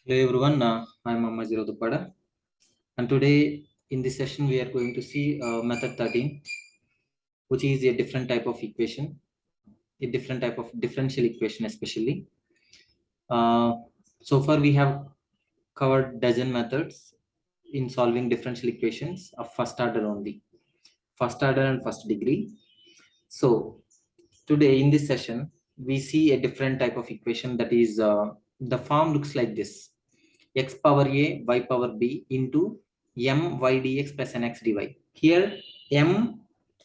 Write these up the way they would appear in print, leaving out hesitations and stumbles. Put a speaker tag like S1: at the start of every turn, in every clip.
S1: Hello everyone, I'm AMMAJI DUPPADA, and today in this session we are going to see method 13, which is a different type of equation, a different type of differential equation especially. So far we have covered dozen methods in solving differential equations of first order only, first order and first degree. So today in this session we see a different type of equation, that is the form looks like this: x power a y power b into m y dx plus nx dy. Here m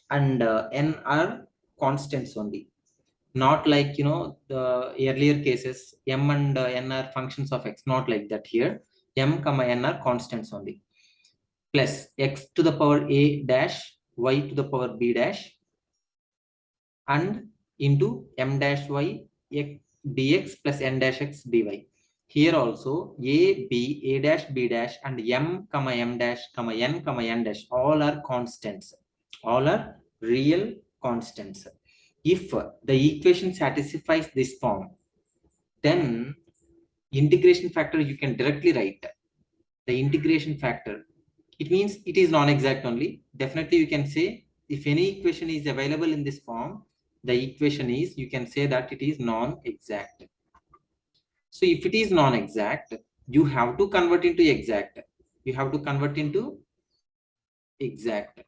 S1: and n are constants only, not like the earlier cases m and n are functions of x, not like that. Here m comma n are constants only, plus x to the power a dash y to the power b dash and into m dash y dx plus n dash x dy. Here also a dash b dash and m comma m dash comma n comma n dash all are constants, all are real constants. If the equation satisfies this form, then integration factor you can directly write. The integration factor, it means it is non-exact only. Definitely you can say if any equation is available in this form, the equation is, you can say that it is non-exact. So if it is non-exact, you have to convert into exact. You have to convert into exact.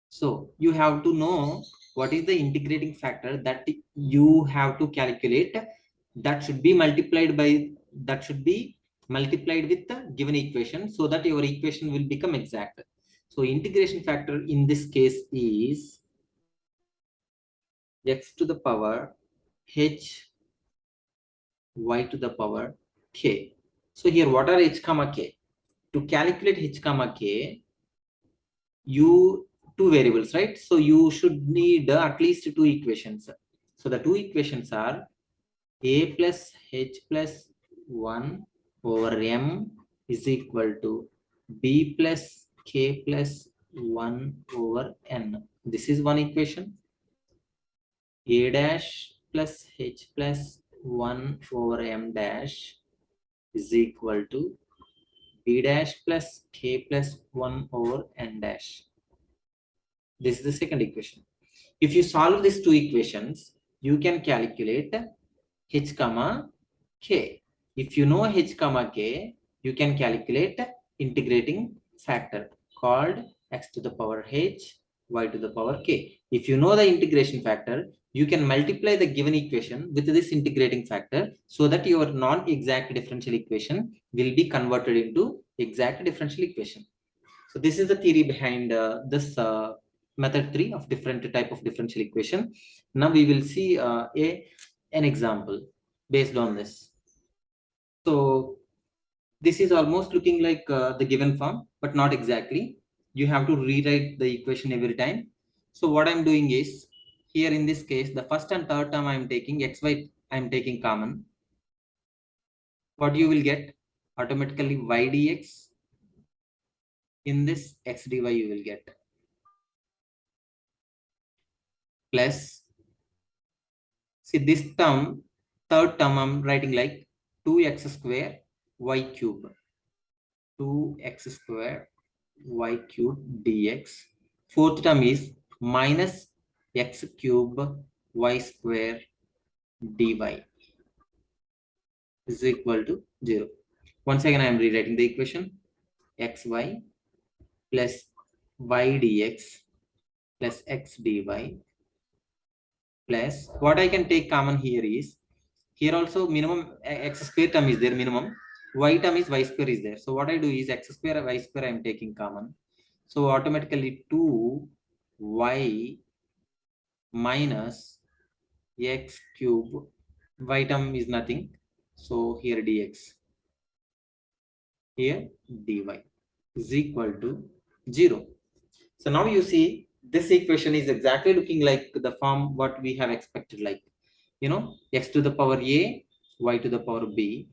S1: So you have to know what is the integrating factor that you have to calculate. That should be multiplied by, that should be multiplied with the given equation, so that your equation will become exact. So integration factor in this case is x to the power h y to the power k. So here what are h comma k? To calculate h comma k, you two variables, right? So you should need at least two equations. So the two equations are a plus h plus 1 over m is equal to b plus k plus 1 over n. This is one equation. A dash plus h plus 1 over m dash is equal to b dash plus k plus 1 over n dash. This is the second equation. If you solve these two equations, you can calculate h comma k. If you know h comma k, you can calculate integrating factor called x to the power h, y to the power k. If you know the integration factor, you can multiply the given equation with this integrating factor, so that your non-exact differential equation will be converted into exact differential equation. So this is the theory behind this method 3 of different type of differential equation. Now we will see an example based on this. So this is almost looking like the given form, but not exactly. You have to rewrite the equation every time. So what I'm doing is, here in this case, the first and third term I'm taking xy, I'm taking common. What you will get? Automatically y dx, in this x dy you will get, plus, see this term, third term I'm writing like 2x square y cube, 2x square y cube dx. Fourth term is minus x cube y square dy is equal to 0. Once again I am rewriting the equation: xy plus y dx plus x dy plus, what I can take common here is, here also minimum x square term is there, minimum y term is y square is there. So what I do is x square y square I am taking common. So automatically 2y minus x cube, y term is nothing, so here dx, here dy is equal to 0. So now you see this equation is exactly looking like the form what we have expected, like x to the power a, y to the power b,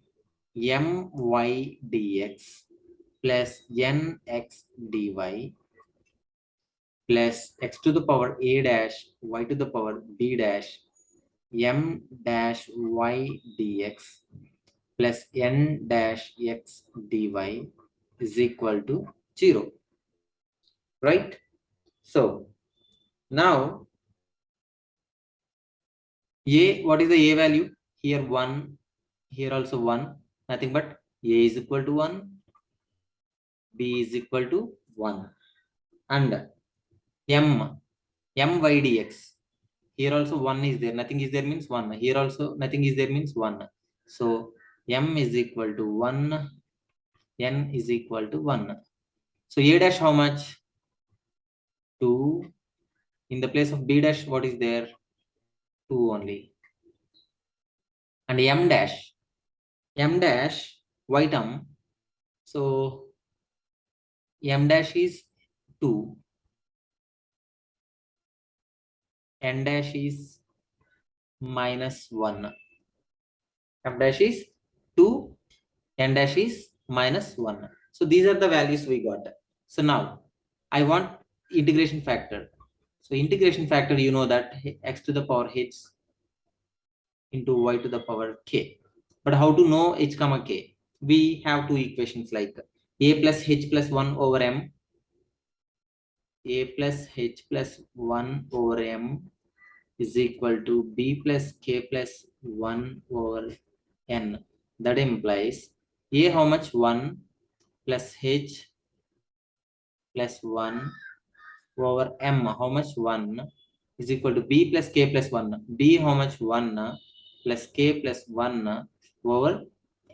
S1: my dx plus nx dy plus x to the power a dash y to the power b dash m dash y dx plus n dash x dy is equal to 0, right? So now a, what is the a value? Here 1, here also 1, nothing but a is equal to 1, b is equal to 1, and m y dx. Here also 1 is there, nothing is there means 1. Here also nothing is there means 1. So m is equal to 1, n is equal to 1. So a dash how much? 2. In the place of b dash, what is there? 2 only. And m dash y term. So m dash is 2, n dash is minus 1. M dash is 2, n dash is minus 1. So these are the values we got. So now I want integration factor. So integration factor, you know that x to the power h into y to the power k. But how to know h comma k? We have two equations like a plus h plus 1 over m, a plus h plus 1 over m is equal to b plus k plus 1 over n. That implies a how much? 1 plus h plus 1 over m how much? 1 is equal to b plus k plus 1. b how much? 1 plus k plus 1 over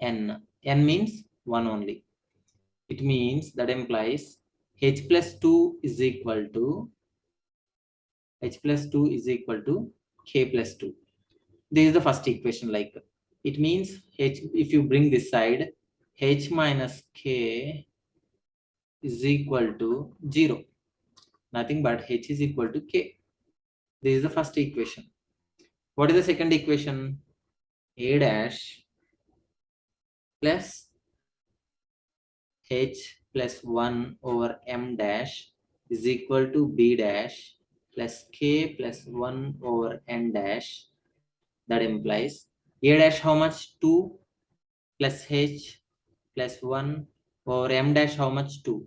S1: n. n means 1 only. It means that implies h plus 2 is equal to k plus 2. This is the first equation. Like it means h, if you bring this side, h minus k is equal to 0. Nothing but h is equal to k. This is the first equation. What is the second equation? A dash plus h plus 1 over m dash is equal to b dash plus k plus 1 over n dash. That implies a dash how much? 2 plus h plus 1 over m dash how much? 2.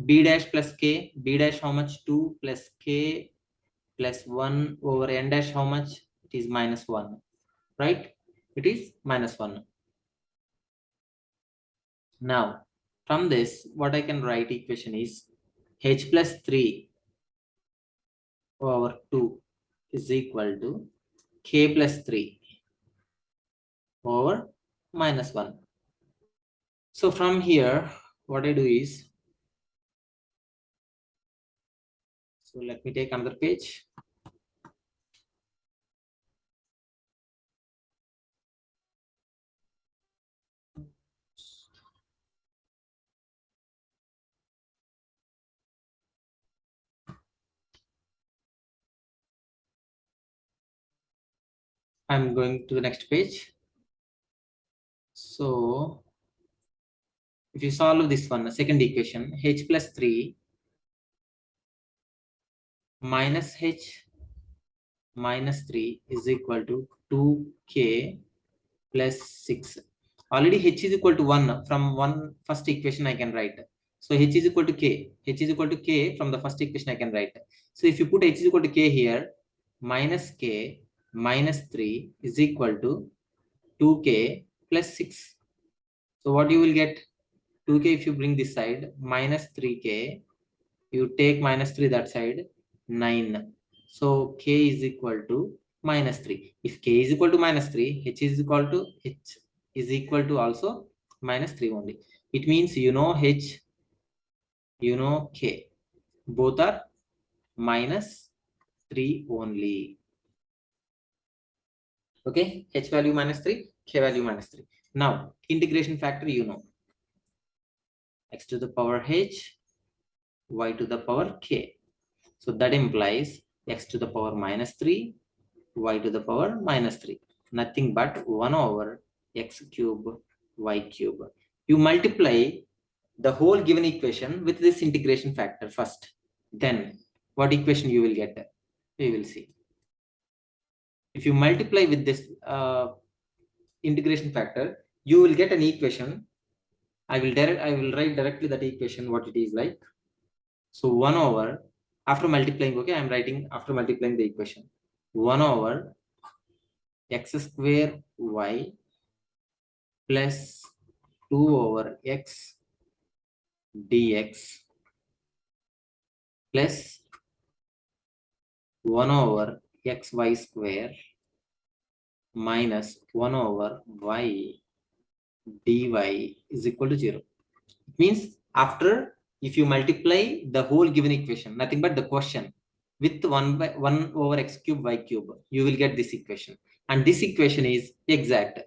S1: b dash plus k, b dash how much? 2 plus k plus 1 over n dash how much? It is minus 1, right? It is minus 1. Now from this, what I can write equation is h plus 3 over 2 is equal to k plus 3 over minus 1. So from here, what I do is, so let me take another page. I'm going to the next page. So if you solve this one, the second equation, h plus 3 minus h minus 3 is equal to 2k plus 6. Already h is equal to 1 from one first equation I can write. So h is equal to k. h is equal to k from the first equation I can write. So if you put h is equal to k here, minus k minus 3 is equal to 2k plus 6. So what you will get? 2k if you bring this side, minus 3k, you take minus 3 that side, 9. So k is equal to minus 3. If k is equal to minus 3, h is equal to also minus 3 only. It means you know h, you know k. Both are minus 3 only. Okay, h value minus 3, k value minus 3. Now integration factor, you know, x to the power h, y to the power k. So that implies x to the power minus 3, y to the power minus 3. Nothing but 1 over x cube, y cube. You multiply the whole given equation with this integration factor first. Then what equation you will get? We will see. If you multiply with this integration factor, you will get an equation. I will write directly that equation what it is like. So 1 over, after multiplying, okay, I am writing after multiplying the equation. 1 over x square y plus 2 over x dx plus 1 over xy square minus 1 over y dy is equal to 0. It means after, if you multiply the whole given equation, nothing but the question, with 1 over x cube y cube, you will get this equation. And this equation is exact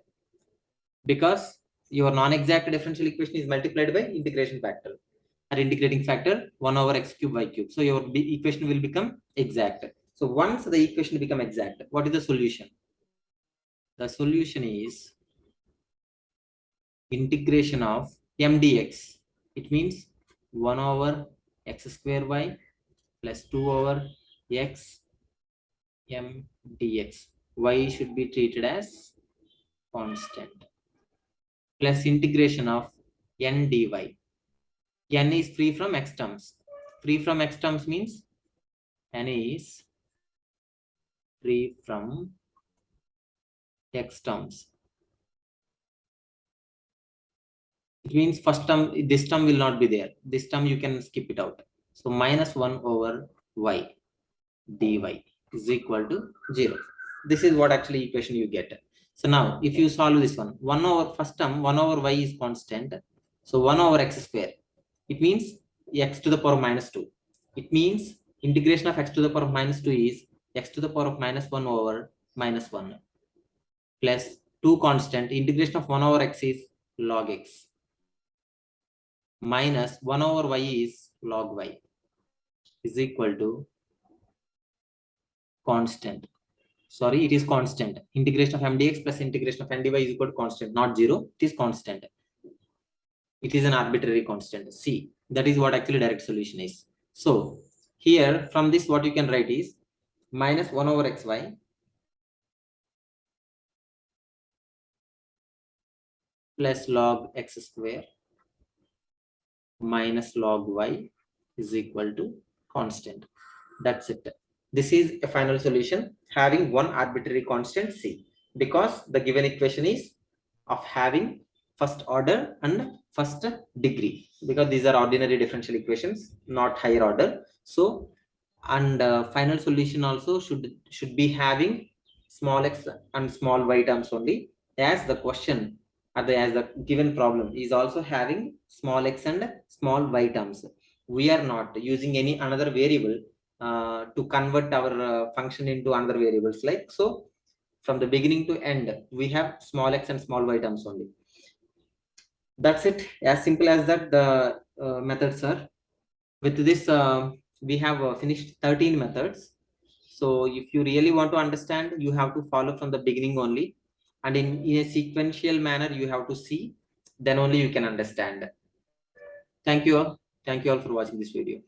S1: because your non-exact differential equation is multiplied by integration factor. Or integrating factor 1 over x cube y cube. So your equation will become exact. So once the equation become exact, what is the solution? The solution is integration of m dx. It means 1 over x square y plus 2 over x m dx. Y should be treated as constant plus integration of n dy. N is free from x terms. Free from x terms means n is free from x terms. It means first term, this term will not be there. This term you can skip it out. So minus 1 over y dy is equal to 0. This is what actually equation you get. So now if you solve this one, 1 over first term, 1 over y is constant. So 1 over x square. It means x to the power of minus 2. It means integration of x to the power of minus 2 is x to the power of minus 1 over minus 1 plus 2 constant. Integration of 1 over x is log x minus 1 over y is log y is equal to constant. Sorry, it is constant. Integration of m dx plus integration of n dy is equal to constant, not 0. It is constant. It is an arbitrary constant. C. That is what actually direct solution is. So here from this what you can write is minus 1 over xy plus log x square minus log y is equal to constant. That's it. This is a final solution having one arbitrary constant c, because the given equation is of having first order and first degree, because these are ordinary differential equations, not higher order. So and final solution also should be having small x and small y terms only, as the question as the given problem is also having small x and small y terms. We are not using any another variable to convert our function into another variables, like so from the beginning to end we have small x and small y terms only. That's it, as simple as that. The methods are, with this we have finished 13 methods. So if you really want to understand, you have to follow from the beginning only, and in a sequential manner you have to see, then only you can understand. Thank you all for watching this video.